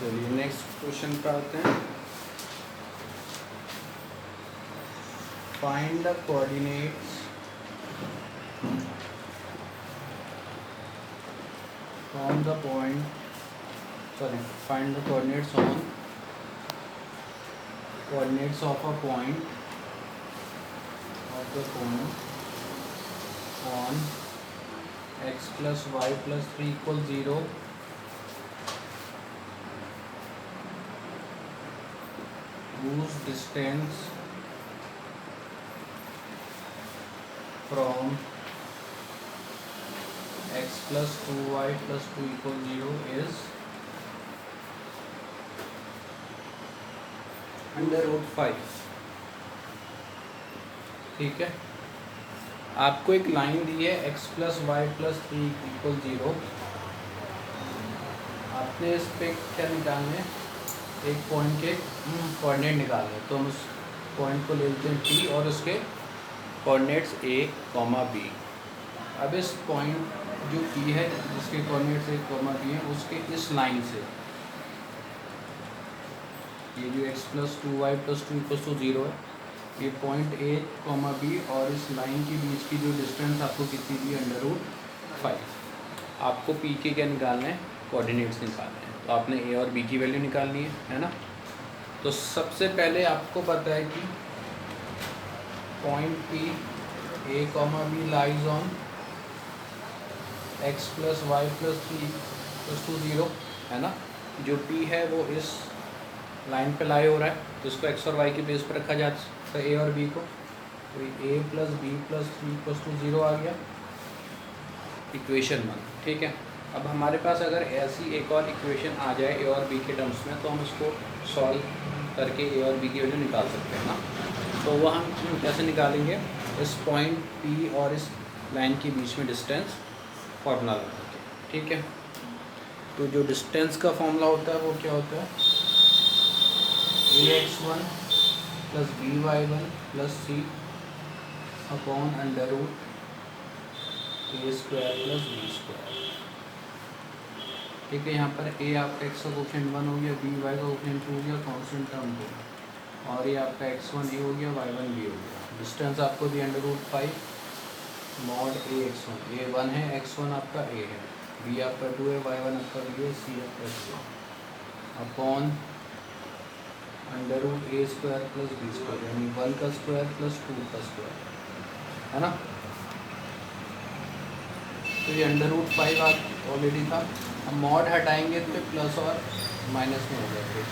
चलिए next question पे आते हैं। Find the coordinates from the point find the coordinates of a point on x plus y plus 3 equals 0 whose distance from x plus 2y plus 2 equals 0 is √5। ठीक है, आपको एक line दी है x plus Y plus 3 equal 0। आपने इस पे क्या निकालने, एक पॉइंट के कोऑर्डिनेट निकालने, तो हम उस पॉइंट को ले लेते हैं P और उसके कोऑर्डिनेट्स a, b। अब इस पॉइंट जो P है जिसके कोऑर्डिनेट्स a, b हैं, उसके इस लाइन से ये जो x plus 2y plus 2 equal to 0 है, ये पॉइंट a, b और इस लाइन के बीच की जो डिस्टेंस आपको कितनी दी है, √5। आपको P के क्या निकालना है, कोऑर्डिनेट्स निकालने हैं। तो आपने a और b की वैल्यू निकालनी है ना। तो सबसे पहले आपको पता है कि point P a, b lies on x plus Y plus 3 equal to 0 है ना। जो P है वो इस लाइन पे लाई हो रहा है, तो इसको x और y के बेस पर रखा जा सकता है, a और b को। तो a plus B plus 3 equal to 0 आ गया, इक्वेशन 1। ठीक है, अब हमारे पास अगर ऐसी एक और इक्वेशन आ जाए a और b के टर्म्स में, तो हम इसको सॉल्व करके a और b की वैल्यू निकाल सकते हैं ना। तो वह हम कैसे निकालेंगे, इस पॉइंट P और इस लाइन के बीच में डिस्टेंस फॉर्मूला लगा के। ठीक है, तो जो डिस्टेंस का फॉर्मूला होता है वो क्या होता है, ax1 plus by1 plus c upon under root a square plus b square. ठीक है, यहाँ पर a आपका x का कोफिशिएंट 1 हो गया, b y का कोफिशिएंट 2 हो गया, कांस्टेंट टर्म को, और ये आपका x1 a हो गया, y1 b हो गया। डिस्टेंस आपको दिया √5 मॉड ax1, a 1 है, x1 आपका a है, b आपका 2 है, y1 आपका b है, c आपका 2 है, upon under root a square plus b square, यानी 1 का स्क्वायर प्लस 2 का स्क्वायर है ना। तो ये √5 ऑलरेडी था। अब मॉड हटाएंगे तो प्लस और माइनस में हो जाएगा,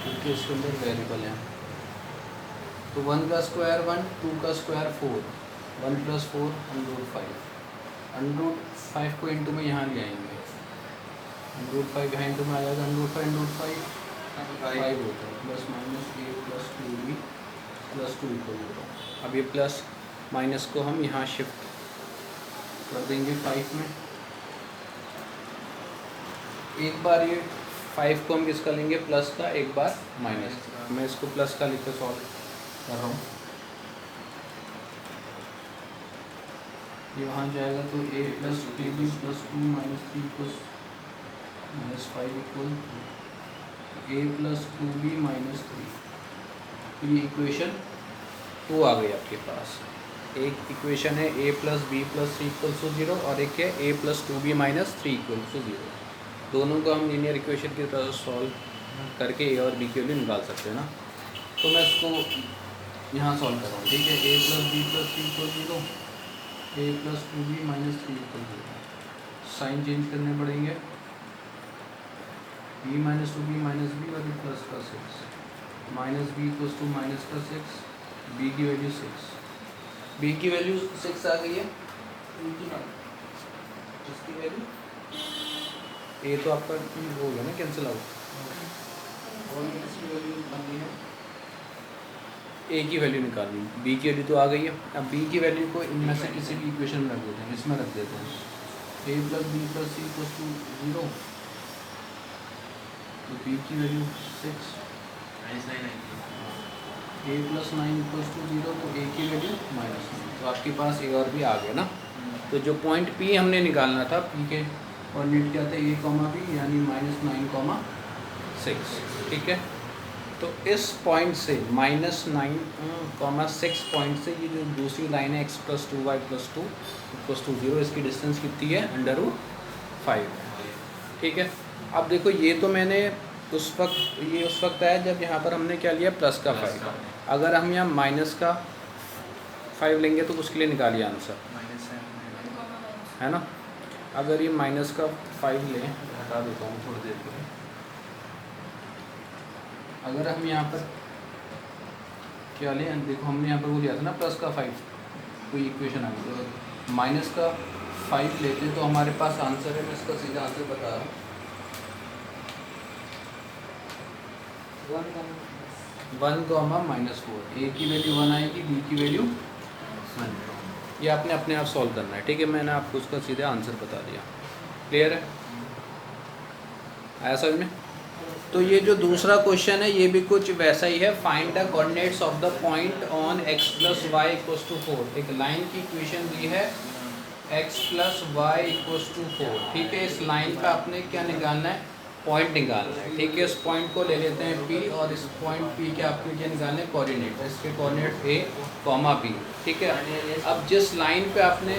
क्योंकि इसके अंदर वेरिएबल है। तो 1 का स्क्वायर 1, 2 का स्क्वायर 4, 1 प्लस 4 √5। √5 को इंटू में यहाँ ले आएंगे, √5 यहाँ इंटू में आ जाएगा, √5 5 होता है, plus minus a plus 2b plus 2 equal 0। अब ये प्लस माइनस को हम यहाँ शिफ्ट कर देंगे 5 में। एक बार ये 5 को हम किसका लेंगे, प्लस का, एक बार माइनस का। मैं इसको प्लस का लिख कर सॉल्व कर रहा हूँ। ये वहाँ जाएगा तो a plus 2b plus 2 minus 3 plus -5 equal a plus 2b minus 3। ये इक्वेशन 2 आ गई आपके पास। एक इक्वेशन है a plus B plus 3 equal to 0 और एक है a plus 2b minus 3 equal to 0। दोनों को हम लीनियर इक्वेशन की तरह सॉल्व करके a और b के लिए निकाल सकते हैं ना। तो मैं इसको यहाँ सॉल्व कर रहा हूँ। ठीक है, a plus B plus 3 equal 0, a plus 2b minus 3 equal 0। Sign change करने पड़ेंगे, b minus 2b minus b और प्लस का 6, minus b equal to minus का 6, b की वैल्यू 6, b की वैल्यू 6 आ गई है। इसकी वैल्यू a तो आपका हो गया ना, कैंसिल आउट, और इसकी वैल्यू निकालनी है, a की वैल्यू निकालनी है, b की वैल्यू तो आ गई है। अब b की वैल्यू को इनमें से किसी भी इक्वेशन में रख देते हैं, इसमें रख देते हैं, a plus B plus C equal to 0, तो b की value 6, a plus 9 equal to 0, तो a की वैल्यू -9। तो आपके पास a और b आ गया ना। तो जो पॉइंट p हमने निकालना था, p के कोऑर्डिनेट क्या थे, a, b, यानी -9, 6, ठीक है। तो इस पॉइंट से -9,6 पॉइंट से ये जो दूसरी लाइन है x + 2y + 2 = 0, इसकी डिस्टेंस कितनी है √5, ठीक है। अब देखो ये तो मैंने उस वक्त आया जब यहाँ पर हमने क्या लिया +5। अगर हम यहाँ -5 लेंगे तो उसके लिए निकालिए आंसर, है ना। अगर ये -5 लें, हटा देता हूँ थोड़ी देर के लिए। अगर हम यहाँ पर क्या लें, देखो हमने यहाँ पर वो लिया था ना +5, कोई इक्वेशन आ गई, तो -5 लेते हैं तो हमारे पास आंसर है। मैं इसका सीधा आंसर बता रहा हूँ, 1,-4, ए की वैल्यू 1 आएगी, बी की वैल्यू 1। ये आपने अपने आप सॉल्व करना है, ठीक है। मैंने आपको उसका सीधा आंसर बता दिया, क्लियर है, आया समझ में। तो ये जो दूसरा क्वेश्चन है ये भी कुछ वैसा ही है। Find the coordinates of the point on x + y = 4। एक लाइन की इक्वेशन दी है x + y = 4, ठीक है। इस लाइन पे आपने क्या निकालना है, पॉइंट निकालना है, ठीक है। इस पॉइंट को ले लेते हैं P, और इस पॉइंट P के आपने क्या निकालने हैं, कोऑर्डिनेट। इसके कोऑर्डिनेट A, B, ठीक है। अब जिस लाइन पे आपने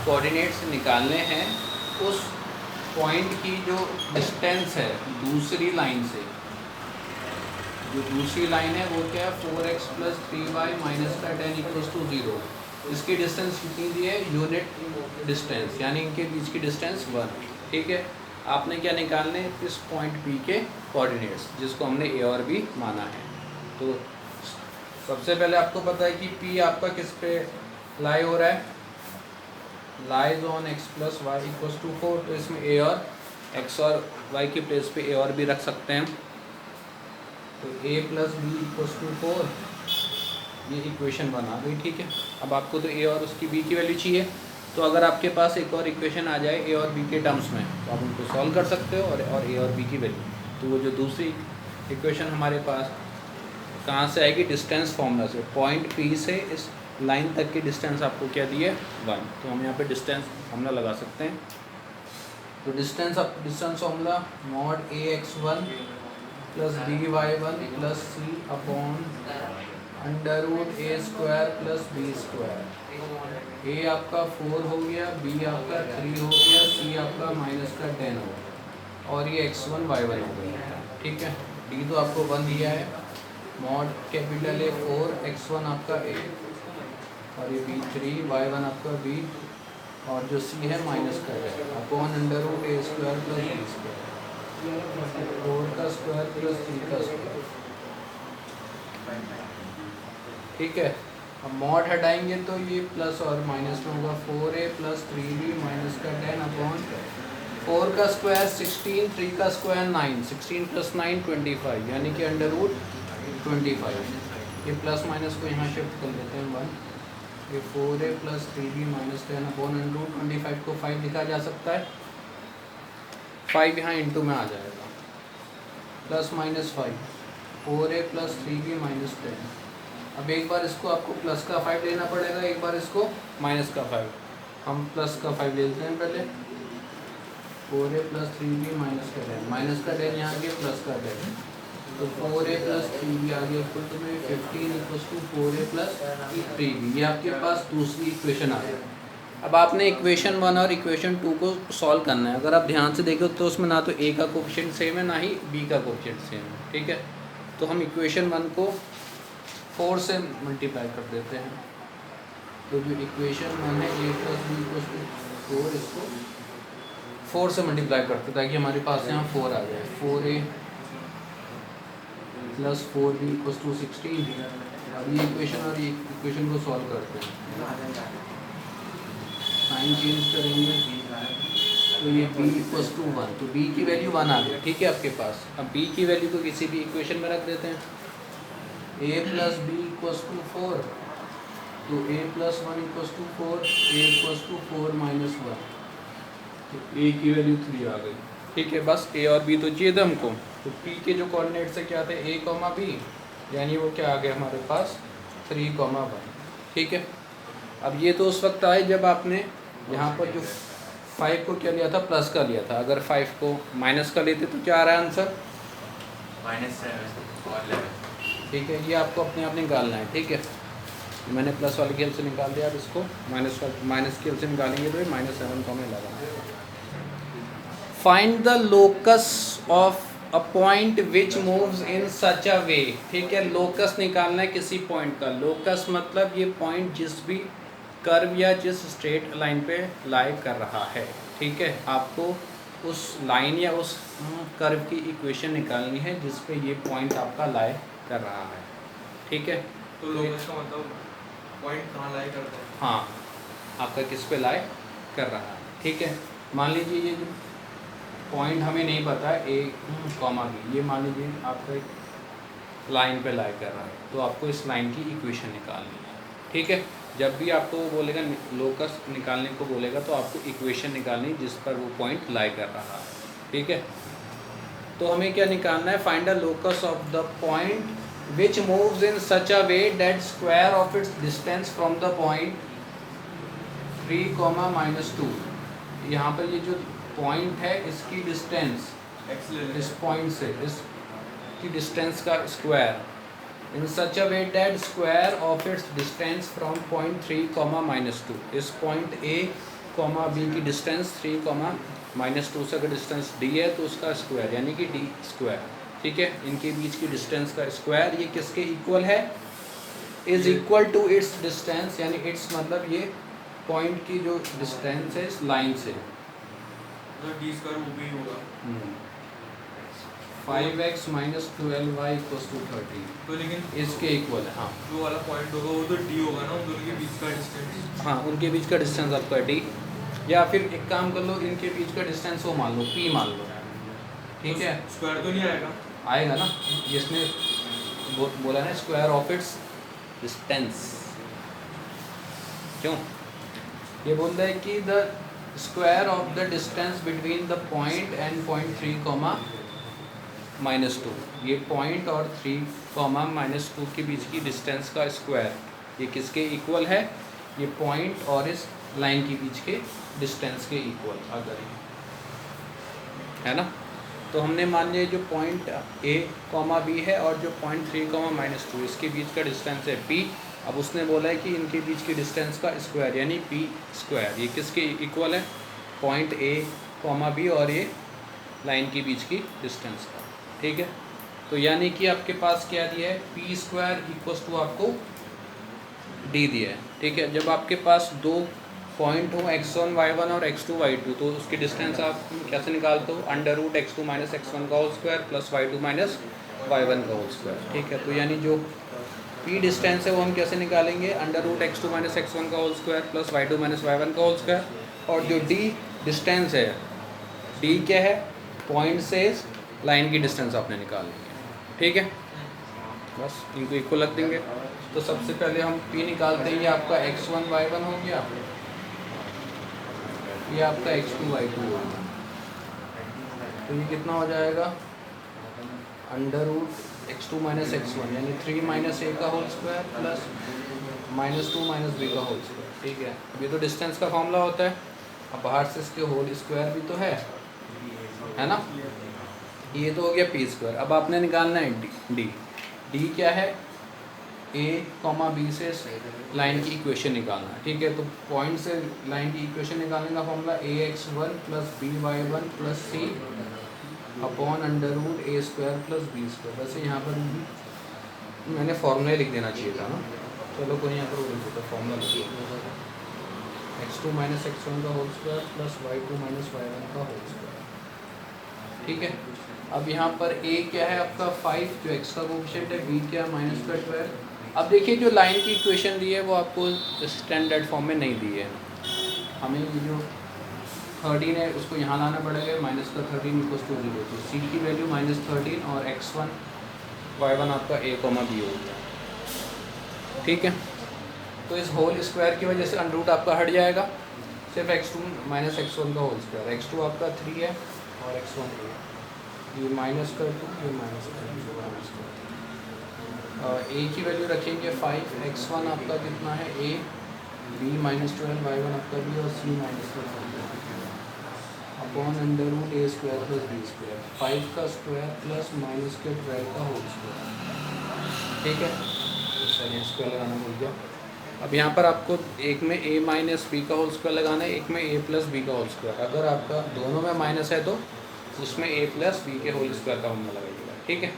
कोऑर्डिनेट्स निकालने हैं उस पॉइंट की जो डिस्टेंस है दूसरी लाइन से, जो दूसरी लाइन है वो क्या है, 4x + 3y - 10 = 0। इसकी डिस्टेंस कितनी दी है, यूनिट डिस्टेंस, यानी इनके बीच की डिस्टेंस 1, ठीक है। आपने क्या निकालने, इस पॉइंट P के कोऑर्डिनेट्स, जिसको हमने A और B माना है। तो सबसे पहले आपको पता है कि P आपका किस पे लाई हो रहा है, लाइज ऑन x + y = 4। तो इसमें a और x और y की प्लेस पे a और b रख सकते हैं। तो a + b = 4, ये इक्वेशन बना गई, ठीक है। अब आपको तो a और उसकी b की वैल्यू चाहिए, तो अगर आपके पास एक और इक्वेशन आ जाए a और b के टर्म्स में तो आप उनको सॉल्व कर सकते हो, और a और b की वैल्यू। तो वो जो दूसरी इक्वेशन हमारे पास कहाँ से आएगी, डिस्टेंस फार्मूला से। पॉइंट P से इस लाइन तक की डिस्टेंस आपको क्या दी है, 1। तो हम यहाँ पे डिस्टेंस फार्मूला लगा सकते हैं। तो distance formula mod ax1 + by1 + c upon √a² + b²। a आपका 4 हो गया, b आपका 3 हो गया, c आपका -10 हो गया, और ये x1 y1 हो गया, ठीक है। d तो आपको 1 दिया है, mod कैपिटल A 4, x1 आपका a, और ये b3, y1 आपका b, और जो c है -10 अपॉन √a² + b², 4 का स्क्वायर + 3 का स्क्वायर, ठीक है। अब मॉड हटाएंगे तो ये प्लस और माइनस में होगा, 4a + 3b -10 अपॉन 4 का स्क्वायर 16, 3 का स्क्वायर 9, 16 + 9 25, यानी कि √25। ये प्लस माइनस को यहाँ शिफ्ट कर लेते हैं 1। ये 4a + 3b -10 अपॉन √25 को 5 लिखा जा सकता है, 5 यहाँ इंटू में आ जाएगा, +- 5, 4a + 3b -10। अब एक बार इसको आपको प्लस का 5 लेना पड़ेगा, एक बार इसको माइनस का 5। हम प्लस का 5 ले लेते हैं पहले, 4a + 3b -10, माइनस का 10 यहाँ आ गया, प्लस का 10, तो 4a + 3b आ गया, इक्वल टू में 15 = 4a + 3b। ये आपके पास दूसरी इक्वेशन आ गई। अब आपने इक्वेशन 1 और इक्वेशन 2 को सॉल्व करना है। अगर आप ध्यान से देखो तो उसमें ना तो a का कोएफिशिएंट सेम है, ना ही b का कोएफिशिएंट सेम है, ठीक है। तो हम इक्वेशन 1 को 4 से मल्टीप्लाई कर देते हैं। तो जो इक्वेशन 1 है a + b = 4, इसको 4 से मल्टीप्लाई करते हैं ताकि हमारे पास यहाँ 4 आ जाए। 4a + 4b = 16। अब ये इक्वेशन और ये इक्वेशन को सॉल्व करते हैं, साइन चेंज करेंगे, तो ये b = 1, तो b की वैल्यू 1 आ गई, ठीक है आपके पास। अब b की वैल्यू को किसी भी इक्वेशन में रख देते हैं। a + b = 4, तो a + 1 = 4, a = 4 - 1, तो a की वैल्यू 3 आ गई, ठीक है। बस a और b तो चाहिए था हमको। तो p के जो कोऑर्डिनेट्स है क्या थे, a, b, यानी वो क्या आ गया हमारे पास 3, 1, ठीक है। अब ये तो उस वक्त आए जब आपने यहाँ पर जो 5 को क्या लिया था, प्लस का लिया था। अगर 5 को माइनस का लेते तो क्या आ रहा है आंसर, -7 और 11। ठीक है, ये आपको अपने आप निकालना है। ठीक है, मैंने प्लस वाले खेल से निकाल दिया, अब इसको माइनस खेल से निकालेंगे तो ये -7, 11। Find the locus of a point which moves in such a way. ठीक है, लोकस निकालना है किसी पॉइंट का। लोकस मतलब ये पॉइंट जिस भी कर्व या जिस स्ट्रेट लाइन पे लाई कर रहा है। ठीक है, आपको उस लाइन या उस कर्व की इक्वेशन निकालनी है जिस पे ये पॉइंट आपका लाई कर रहा है। ठीक है, तो लोकस का मतलब पॉइंट कहाँ लाई करता है? हाँ, आपका किस पे लाई कर रहा है। ठीक है, मान लीजिए ये जो पॉइंट हमें नहीं पता है ए कॉमा बी, ये मान लीजिए आपका एक लाइन पे लाई कर रहा है, तो आपको इस लाइन की इक्वेशन निकालनी है। ठीक है, जब भी आपको वो बोलेगा लोकस निकालने को बोलेगा तो आपको इक्वेशन निकालनी जिस पर वो पॉइंट लाई कर रहा है। ठीक है, तो हमें क्या निकालना है, find the locus of the point which moves in such a way that square of its distance from the point 3, -2। यहाँ पर ये जो पॉइंट है इसकी डिस्टेंस इस पॉइंट से इसकी डिस्टेंस का square in such a way that square of its distance from point 3, -2। इस पॉइंट ए कॉमा बी की डिस्टेंस 3, -2 से अगर डिस्टेंस डी है तो उसका स्क्वायर यानी कि डी स्क्वायर। ठीक है, इनके बीच की डिस्टेंस का स्क्वायर ये किसके इक्वल है, is equal to its distance, यानी इट्स मतलब ये पॉइंट की जो डिस्टेंस है इस लाइन से, तो डी स्क्वायर वो भी होगा 5x - 12y = 30। तो लेकिन इसके इक्वल है। हाँ, जो वाला पॉइंट होगा वो तो डी होगा ना, उन दोनों के बीच का डिस्टेंस। हाँ, उनके बीच का डिस्टेंस आपका डी, या फिर एक काम कर लो, इनके बीच का डिस्टेंस वो मान लो p मान लो। ठीक है, स्क्वायर तो नहीं आएगा? आएगा ना, जिसने बोला ना स्क्वायर ऑफ इट्स डिस्टेंस। क्यों ये बोल रहा है कि the square of the distance between the point and point 3, -2। ये पॉइंट और 3, -2 के बीच की डिस्टेंस का स्क्वायर ये किसके इक्वल है, ये पॉइंट और इस लाइन के बीच के डिस्टेंस के इक्वल अगर है ना। तो हमने मान लिया जो पॉइंट ए कॉमा बी है और जो पॉइंट 3, -2 इसके बीच का डिस्टेंस है p। अब उसने बोला है कि इनके बीच की डिस्टेंस का स्क्वायर यानी p स्क्वायर ये किसके इक्वल है, पॉइंट ए कॉमा बी और ये लाइन के बीच की डिस्टेंस का। ठीक है, तो यानी कि आपके पास क्या दिया है, p स्क्वायर इक्वल्स टू आपको d दिया है। ठीक है, जब आपके पास दो पॉइंट हो x1 y1 और x2 y2 तो उसकी डिस्टेंस आप कैसे निकालते हो, √x2 - x1 का whole square plus y2 - y1 का होल स्क्वायर। ठीक है, तो यानी जो p डिस्टेंस है वो हम कैसे निकालेंगे, √x2 - x1 का whole square plus y2 - y1 का होल स्क्वायर। और जो d डिस्टेंस है, d क्या है, पॉइंट से लाइन की डिस्टेंस आपने निकालनी है। ठीक है, बस इनको इक्वल रख देंगे। तो सबसे पहले हम p निकालते हैं, ये आपका x1 y1 हो गया, ये आपका x2 y2 होगा। तो ये कितना हो जाएगा, √x2 - x1 यानी 3 - a का होल स्क्वायर प्लस -2 - b का होल स्क्वायर। ठीक है, अब ये तो डिस्टेंस का फॉर्मूला होता है, अब बाहर से इसके होल स्क्वायर भी तो है ना। ये तो हो गया p स्क्वायर। अब आपने निकालना है d क्या है, a, b से लाइन की इक्वेशन निकालना है। ठीक है, तो पॉइंट से लाइन की इक्वेशन निकालने का formula ax1 + by1 + c upon √a² + b²। वैसे यहाँ पर मैंने फॉर्मूला लिख देना चाहिए था ना, चलो कोई यहाँ पर वो लिख देता फॉर्मूला लिख x2 - x1 का whole square plus y2 - y1 का होल स्क्वायर। ठीक है, अब यहाँ पर a क्या है आपका 5 जो x का कोएफिशिएंट है, b क्या -12। अब देखिए जो लाइन की इक्वेशन दी है वो आपको स्टैंडर्ड फॉर्म में नहीं दी है, हमें ये जो 13 है उसको यहाँ लाना पड़ेगा, -13 = 0। तो c की वैल्यू -13 और x1 y1 आपका a, b हो गया। ठीक है, तो इस होल स्क्वायर की वजह से अंडरूट आपका हट जाएगा, सिर्फ x2 - x1 का होल स्क्वायर। x2 आपका 3 है और x1 है, ये -2 ये -2 a की वैल्यू रखेंगे 5, x1 आपका कितना है a, b -12 y1 आपका b और c -12। अब अपॉन अंडर रूट ए स्क्वायर प्लस बी स्क्वायर, 5 का स्क्वायर प्लस माइनस के 12 का होल स्क्वायर। ठीक है, चलिए स्क्वायर लगाना भूल गया। अब यहाँ पर आपको एक में a माइनस बी का होल स्क्वायर लगाना है, एक में a प्लस बी का होल स्क्वायर। अगर आपका दोनों में माइनस है तो उसमें a प्लस बी के होल स्क्वायर का फॉर्मूला लगाइएगा। ठीक है,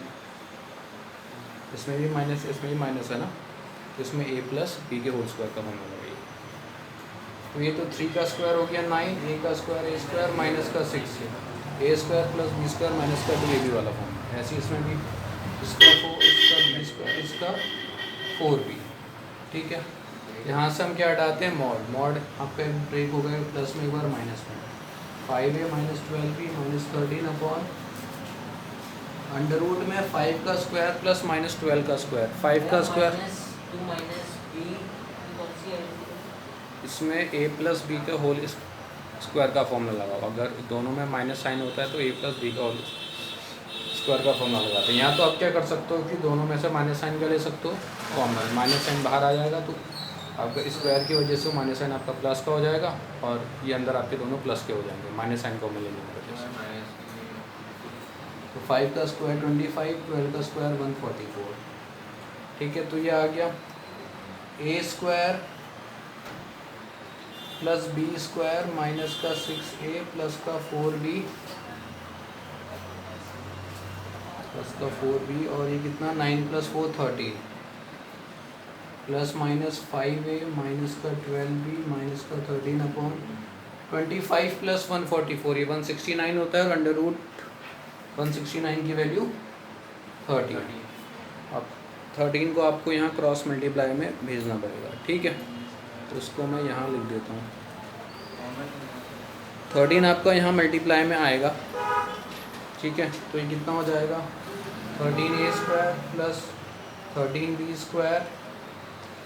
इसमें भी माइनस, इसमें भी माइनस है ना, तो इसमें a प्लस बी के होल स्क्वायर का फॉर्मूला लगाइए। तो ये तो 3 का स्क्वायर हो गया 9, a का स्क्वायर a स्क्वायर माइनस का 6 है, a square plus B square minus का 2ab वाला फॉर्मूला। ऐसे इसमें भी इसका 4, इसका बी स्क्वायर, इसका 4b। ठीक है, यहाँ से हम क्या हटाते हैं, मॉड। मॉड आपका ब्रेक हो गया प्लस में एक बार माइनस में, 5a minus 12b minus 13 upon under root में 5 का स्क्वायर प्लस माइनस 12 का स्क्वायर। 5 का स्क्वायर इसमें a प्लस बी का होल स्क्वायर का फॉर्मूला लगाओ। अगर दोनों में माइनस साइन होता है तो a प्लस बी का होल स्क्वायर का फॉर्मूला लगाते हैं। यहाँ तो आप क्या कर सकते हो कि दोनों में से माइनस साइन का ले सकते हो कॉमन, माइनस साइन बाहर आ जाएगा तो आपका स्क्वायर की वजह से माइनस साइन आपका प्लस का हो जाएगा और ये अंदर आपके दोनों प्लस के हो जाएंगे माइनस साइन कॉमन लेने की वजह से। तो 5 का स्क्वायर 25, 12 का स्क्वायर 144। ठीक है, तो ये आ गया a square plus B square minus का 6a प्लस का 4b प्लस का 4b और ये कितना 9 plus 4 13 plus minus 5a minus का 12b माइनस का 13 अपॉन 25 प्लस 144, ये 169 होता है और अंडर रूट 169 की वैल्यू 30। अब 13 को आपको यहाँ क्रॉस मल्टीप्लाई में भेजना पड़ेगा। ठीक है, तो उसको मैं यहाँ लिख देता हूँ। 13 आपका यहाँ मल्टीप्लाई में आएगा। ठीक है, तो ये कितना हो जाएगा 13a square plus 13b square,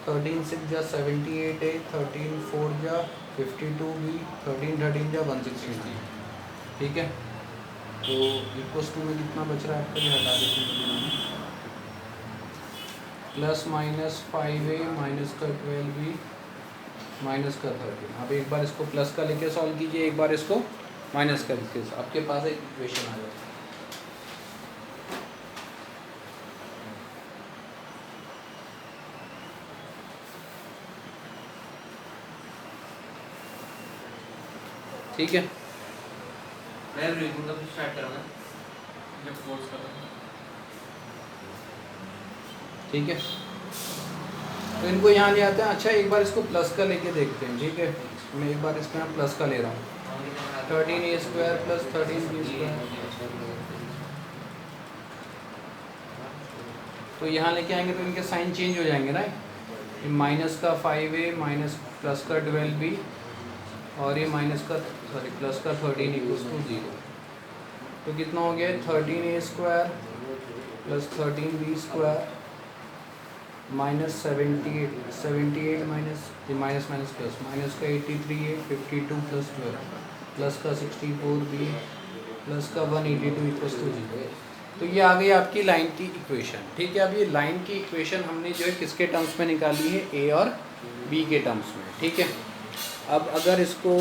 13 6 जा 78a, 13 4 जा 52b, 13 13 जा 163। ठीक है, तो इक्वल्स टू में कितना बच रहा है आपका, ये हटा देते हैं, प्लस माइनस 5a माइनस का 12b माइनस का 13। अब एक बार इसको प्लस का लेके सॉल्व कीजिए, एक बार इसको माइनस का लेके, आपके पास एक इक्वेशन आ जाएगा। ठीक है, मैं रीडिंग का स्टार्ट करूँगा जब फोर्स करूँगा। ठीक है, तो इनको यहाँ ले आते हैं। अच्छा, एक बार इसको प्लस का लेके देखते हैं। ठीक है, मैं एक बार इसमें प्लस का ले रहा हूँ, 13a square plus 13b square. तो यहाँ लेके आएंगे तो इनके साइन चेंज हो जाएंगे ना, माइनस का 5a माइनस प्लस का 12b और ये माइनस का प्लस का 13 इक्वल्स टू 0। तो कितना हो गया 13a square plus 13b square minus 78 minus minus plus minus का 83a 52 प्लस 12 प्लस का 64b प्लस का 182 इक्वल्स टू 0। तो ये आ गई आपकी लाइन की इक्वेशन। ठीक है, अब ये लाइन की इक्वेशन हमने जो है किसके टर्म्स में निकाली है, a और b के टर्म्स में। ठीक है, अब अगर इसको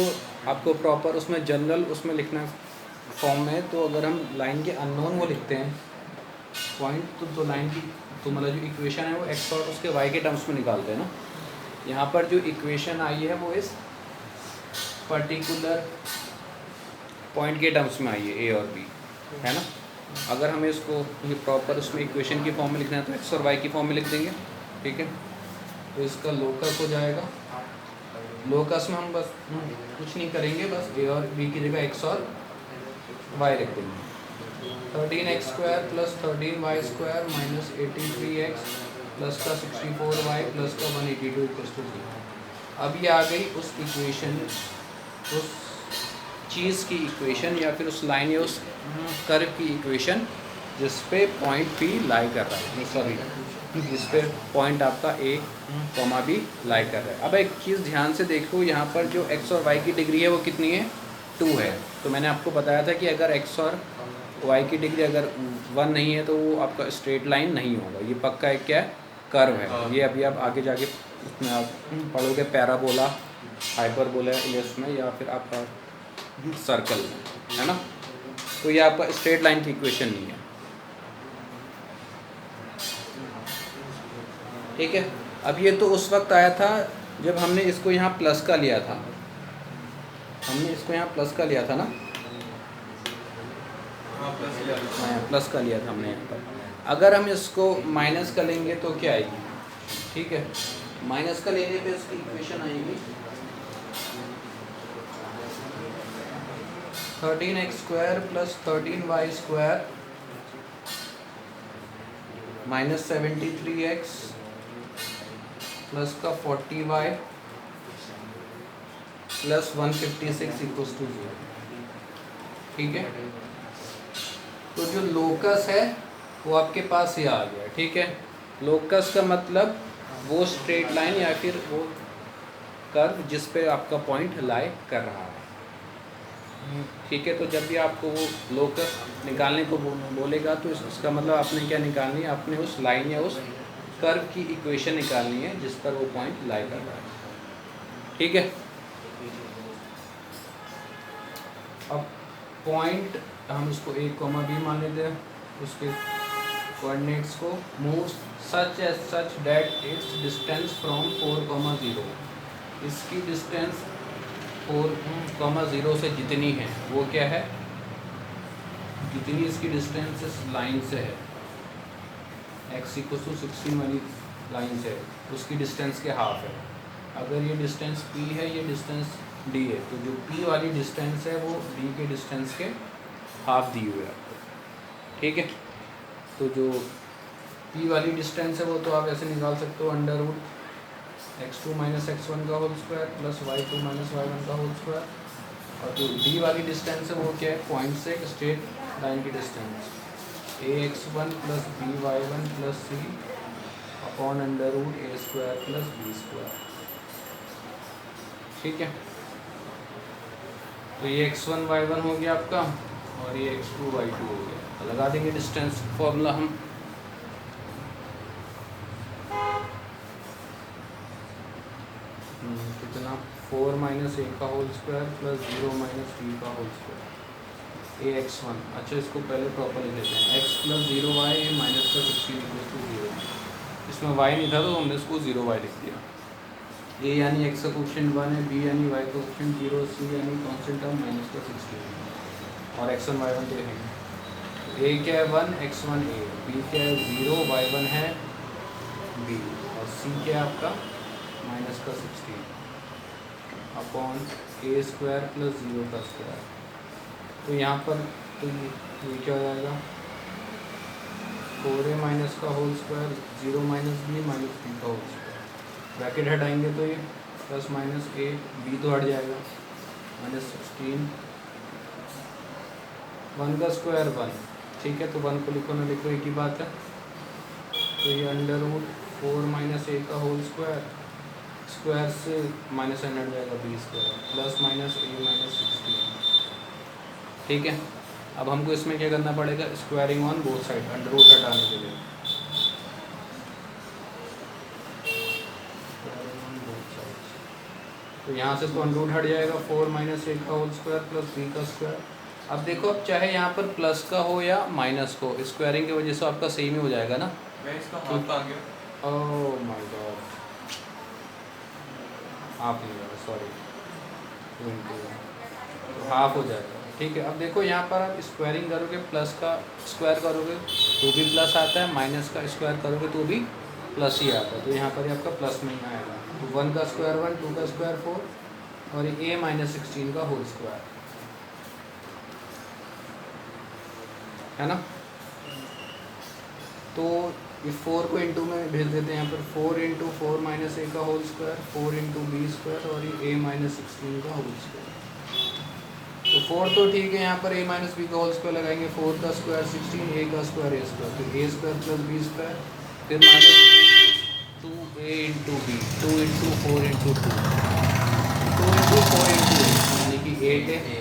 आपको प्रॉपर उसमें जनरल उसमें लिखना फॉर्म में, तो अगर हम लाइन के अननोन वो लिखते हैं पॉइंट, तो लाइन की तो मतलब जो इक्वेशन है वो एक्स और उसके वाई के टर्म्स में निकालते हैं ना। यहाँ पर जो इक्वेशन आई है वो इस पर्टिकुलर पॉइंट के टर्म्स में आई है, ए और बी, है ना। अगर हमें इसको ये प्रॉपर उसमें इक्वेशन की फॉर्म में लिखना है तो एक्स और वाई की फॉर्म में लिख देंगे। ठीक है, तो इसका लोकस हो जाएगा। लोकस में हम बस कुछ नहीं करेंगे, बस ए और बी की जगह एक्स और वाई रख देंगे। 13x square plus 13y square minus 83x plus का 64y प्लस का 182 इक्वल्स टू 0। अब ये आ गई उस इक्वेशन, उस चीज़ की इक्वेशन या फिर उस लाइन या उस कर्व की इक्वेशन जिस पे पॉइंट P लाई कर रहा है, सॉरी जिस पे पॉइंट आपका A, B लाई कर रहा है। अब एक चीज़ ध्यान से देखो, यहाँ पर जो x और y की डिग्री है वो कितनी है, 2 है। तो मैंने आपको बताया था कि अगर x और y की डिग्री अगर 1 नहीं है तो वो आपका स्ट्रेट लाइन नहीं होगा, ये पक्का एक क्या है, कर्व है। ये अभी आप आगे जाके उसमें आप पढ़ोगे पैराबोला, हाइपरबोला, या उसमें या फिर आपका सर्कल में, है ना। तो ये आपका स्ट्रेट लाइन की इक्वेशन नहीं है, ठीक है। अब ये तो उस वक्त आया था जब हमने इसको यहाँ प्लस का लिया था, हमने इसको यहाँ प्लस का लिया था ना, हाँ प्लस ले आना। हाँ प्लस का लिया था हमने यहाँ पर। अगर हम इसको माइनस का लेंगे तो क्या आएगी, ठीक है, माइनस का लेने पे उसकी इक्वेशन आएगी 13x² plus 13y² minus 73x plus का 40y प्लस 156 इक्वल्स टू 0, ठीक है। तो जो लोकस है वो आपके पास ये आ गया, ठीक है। लोकस का मतलब वो स्ट्रेट लाइन या फिर वो कर्व जिस पे आपका पॉइंट लाई कर रहा है, ठीक है। तो जब भी आपको वो लोकस निकालने को बोलेगा तो इसका मतलब आपने क्या निकालनी है, आपने उस लाइन या उस कर्व की इक्वेशन निकालनी है जिस पर वो पॉइंट लाई कर रहा है, ठीक है। अब पॉइंट हम उसको a, b मान लेते हैं, उसके कोऑर्डिनेट्स को move such as such that it's distance from 4, 0, इसकी डिस्टेंस 4, 0 से जितनी है वो क्या है, जितनी इसकी डिस्टेंस इस लाइन से है x = 16 वाली लाइन से उसकी डिस्टेंस के हाफ है। अगर ये डिस्टेंस p है, ये डिस्टेंस d है, तो जो p वाली डिस्टेंस है वो d के डिस्टेंस के हाफ दी हुई है आपको, ठीक है। तो जो p वाली डिस्टेंस है वो तो आप ऐसे निकाल सकते हो, √x2 - x1 का whole square plus y2 - y1 का होल स्क्वायर। और जो d वाली डिस्टेंस है वो क्या है, पॉइंट से एक स्ट्रेट लाइन की distance ax1 plus by1 plus c upon √a² plus b², ठीक है। तो ये x1 y1 हो गया आपका और ये x2 y2 हो गया। तो लगा देंगे डिस्टेंस फॉर्मूला हम, कितना 4 - a का होल स्क्वायर प्लस 0 - b का होल स्क्वायर ax1। अच्छा इसको पहले प्रॉपर लिख लेते हैं, x प्लस 0y माइनस का 16 = 0। इसमें y नहीं था तो हमने इसको 0y लिख दिया। a यानी x का कोएफिशिएंट 1 है, b यानी y का कोएफिशिएंट 0, c यानी कांस्टेंट टर्म माइनस का 16 और x1 y1 तो है। a क्या है 1, x1 a, b क्या है 0, y1 है b और c क्या है आपका माइनस का 16 अपॉन a² प्लस 0 का स्क्वायर। तो यहाँ पर तो ये क्या हो जाएगा 4a माइनस का whole square 0 - b minus b का होल स्क्वायर, ब्रैकेट हटाएंगे तो ये प्लस माइनस a, b तो हट जाएगा -16, 1 का स्क्वायर 1, ठीक है। तो 1 को लिखो ना लिखो एक ही बात है। तो ये √4 - a का होल स्क्वायर, स्क्वायर से माइनस n हट जाएगा b² प्लस माइनस a - 16, ठीक है। अब हमको इसमें क्या करना पड़ेगा, स्क्वायरिंग ऑन बोथ साइड, √ हटाने के लिए तो यहाँ से तो √ हट जाएगा 4 - a का होल स्क्वायर प्लस b का स्क्वायर। अब देखो अब चाहे यहाँ पर प्लस का हो या माइनस को, स्क्वायरिंग की वजह से आपका सेम ही हो जाएगा ना। मैं इसका हाफ आ गया। ओह माय गॉड, हाफ नहीं होगा, सॉरी, तो हाफ हो जाएगा, ठीक है। अब देखो यहाँ पर आप स्क्वायरिंग करोगे, प्लस का स्क्वायर करोगे तो भी प्लस आता है, माइनस का स्क्वायर करोगे तो भी प्लस ही आता है। तो यहाँ पर आपका प्लस नहीं आएगा। तो 1 का स्क्वायर 1, 2 का स्क्वायर 4 और ये a - 16 का होल स्क्वायर, है ना। तो इस 4 को इंटू में भेज देते हैं यहाँ पर, 4 × 4 - a का होल स्क्वायर, 4 × b² और ये a - 16 का होल स्क्वायर। तो 4 तो ठीक है, यहाँ पर a - b का होल स्क्वायर लगाएंगे, 4 का स्क्वायर 16, a का स्क्वायर a², तो a² प्लस b², फिर -2a × b, 2 × 4 × 2, 2 × 4 × 8 यानी कि 8 है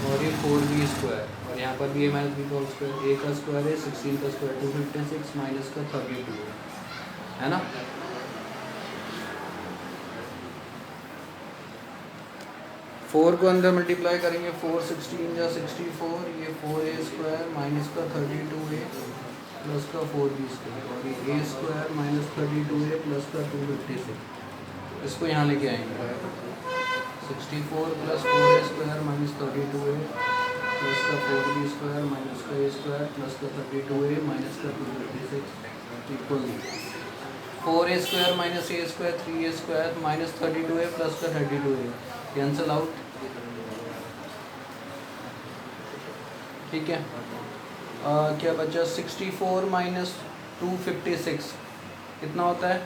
और ये 4b² और यहाँ पर भी a - b का होल स्क्वायर, a का स्क्वायर है 16 का स्क्वायर 256 माइनस का 32 है ना। 4 को अंदर मल्टीप्लाई करेंगे, 4 16 या 64, ये 4a² माइनस का 32a प्लस का 4b² और ये a² माइनस 32a प्लस का 256, इसको यहाँ लेके आएंगे 64 plus 4a² minus 32a plus का 4b² माइनस का a² प्लस का 32a माइनस का 256 equal 4a² minus a² 3a² minus 32a plus का 32a कैंसल आउट। ठीक है, क्या बचा 64 माइनस 256 कितना होता है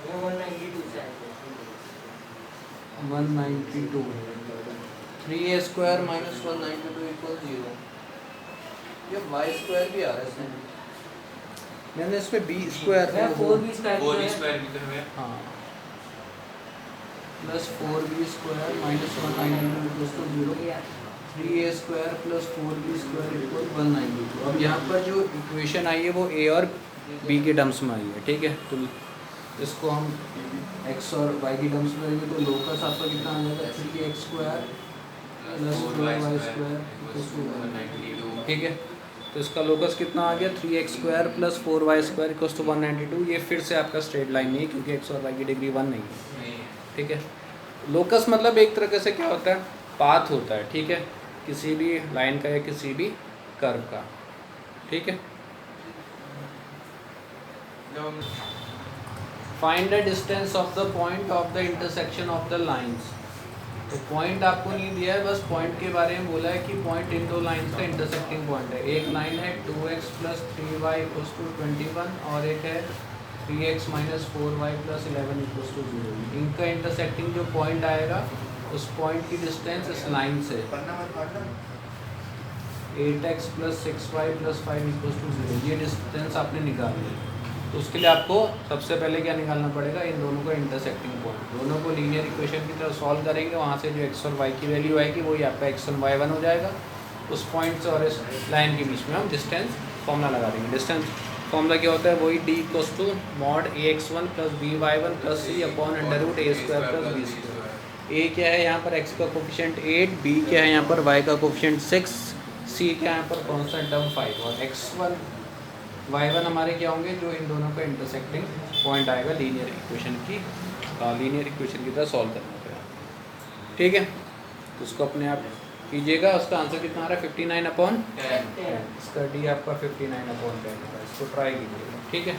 192। 3a² minus 192 equal 0। ये y² भी आ रहा है इसमें, मैंने इसमें b² है 4b² भी तो है। हाँ plus 4b² minus 192 equal to 0। 3a² plus 4b² equal 192। अब यहाँ पर जो इक्वेशन आई है वो a और b के टर्म्स में आई है। ठीक है, तो इसको हम x और y की टर्म्स में करेंगे तो लोकस आपका कितना आ जाएगा 3x² plus 4y² equal to 192। ठीक है, तो इसका लोकस कितना आ गया 3x² plus 4y² equal to 192। ये फिर से आपका स्ट्रेट लाइन नहीं है क्योंकि x और y की डिग्री 1 नहीं है। ठीक है, लोकस मतलब एक तरह से क्या होता है पाथ होता है। ठीक है, किसी भी लाइन का या किसी भी कर्व का। ठीक है, find the distance of the point of the intersection of the lines. तो पॉइंट आपको नहीं दिया है, बस पॉइंट के बारे में बोला है कि पॉइंट इन दो लाइंस का इंटरसेक्टिंग पॉइंट है। एक लाइन है 2x plus 3y equals to 21 और एक है 3x minus 4y plus 11 equals to 0। इनका इंटरसेक्टिंग जो पॉइंट आएगा उस पॉइंट की डिस्टेंस इस लाइन से 8x plus 6y plus 5 equals to 0। ये डिस्टेंस आपने निकाली है, तो उसके लिए आपको सबसे पहले क्या निकालना पड़ेगा इन दोनों का इंटरसेक्टिंग पॉइंट। दोनों को लीनियर इक्वेशन की तरह सॉल्व करेंगे, वहाँ से जो x और y की वैल्यू आएगी वही आपका x1 y1 हो जाएगा। उस पॉइंट से और इस लाइन के बीच में हम डिस्टेंस फॉर्मूला लगा देंगे। डिस्टेंस फॉर्मूला क्या होता है वही d equals to mod ax1 plus by1 plus c upon under root a² plus b²। a क्या है यहाँ पर x का कोफिशिएंट 8, b क्या है यहाँ पर y का कोफिशिएंट 6, c क्या है यहाँ पर कॉन्स्टेंट टर्म 5 और x1 y1 हमारे क्या होंगे जो इन दोनों का इंटरसेक्टिंग पॉइंट आएगा लीनियर इक्वेशन की तरह सॉल्व करना पड़ेगा। ठीक है, तो उसको अपने आप कीजिएगा। उसका आंसर कितना आ रहा है 59/10। इसका डी आपका 59/10 है, इसको ट्राई कीजिएगा। ठीक है।